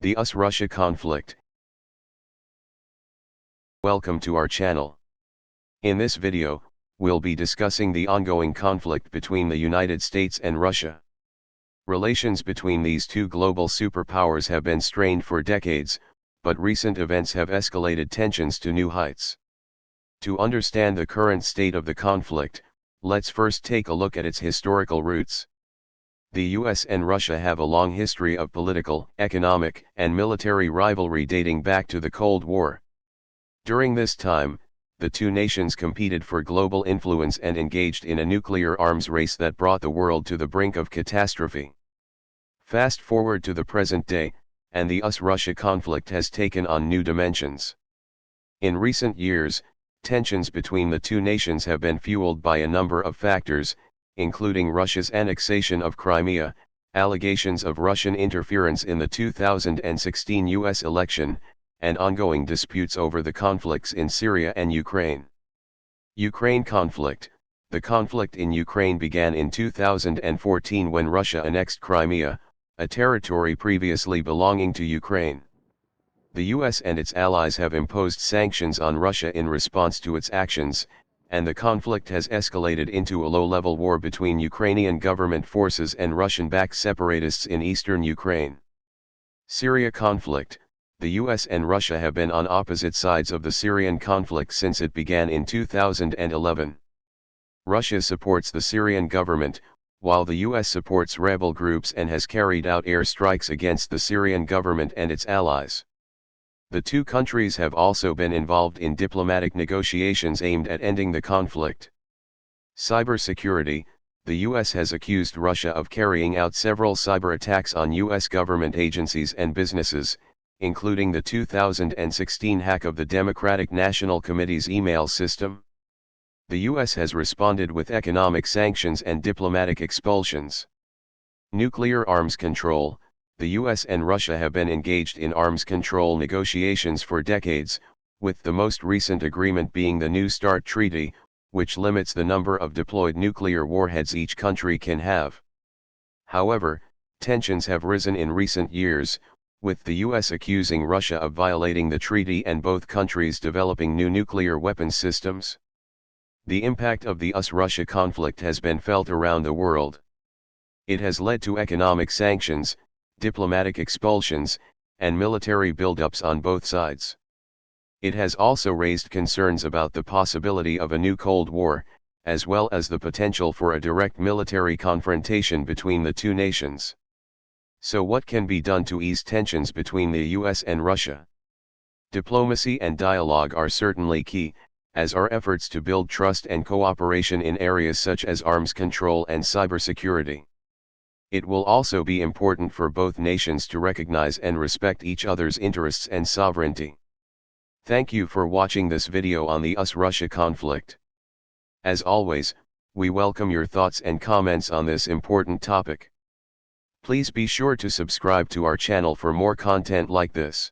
The US-Russia conflict. Welcome to our channel. In this video, we'll be discussing the ongoing conflict between the United States and Russia. Relations between these two global superpowers have been strained for decades, but recent events have escalated tensions to new heights. To understand the current state of the conflict, let's first take a look at its historical roots. The US and Russia have a long history of political, economic, and military rivalry dating back to the Cold War. During this time, the two nations competed for global influence and engaged in a nuclear arms race that brought the world to the brink of catastrophe. Fast forward to the present day, and the US-Russia conflict has taken on new dimensions. In recent years, tensions between the two nations have been fueled by a number of factors, including Russia's annexation of Crimea, allegations of Russian interference in the 2016 US election, and ongoing disputes over the conflicts in Syria and Ukraine. Ukraine conflict. The conflict in Ukraine began in 2014 when Russia annexed Crimea, a territory previously belonging to Ukraine. The US and its allies have imposed sanctions on Russia in response to its actions, and the conflict has escalated into a low-level war between Ukrainian government forces and Russian-backed separatists in eastern Ukraine. Syria conflict. The US and Russia have been on opposite sides of the Syrian conflict since it began in 2011. Russia supports the Syrian government, while the US supports rebel groups and has carried out airstrikes against the Syrian government and its allies. The two countries have also been involved in diplomatic negotiations aimed at ending the conflict. Cybersecurity. The US has accused Russia of carrying out several cyber attacks on US government agencies and businesses, including the 2016 hack of the Democratic National Committee's email system. The US has responded with economic sanctions and diplomatic expulsions. Nuclear arms control. The US and Russia have been engaged in arms control negotiations for decades, with the most recent agreement being the New START Treaty, which limits the number of deployed nuclear warheads each country can have. However, tensions have risen in recent years, with the US accusing Russia of violating the treaty and both countries developing new nuclear weapons systems. The impact of the US-Russia conflict has been felt around the world. It has led to economic sanctions, diplomatic expulsions, and military buildups on both sides. It has also raised concerns about the possibility of a new Cold War, as well as the potential for a direct military confrontation between the two nations. So what can be done to ease tensions between the US and Russia? Diplomacy and dialogue are certainly key, as are efforts to build trust and cooperation in areas such as arms control and cybersecurity. It will also be important for both nations to recognize and respect each other's interests and sovereignty. Thank you for watching this video on the US-Russia conflict. As always, we welcome your thoughts and comments on this important topic. Please be sure to subscribe to our channel for more content like this.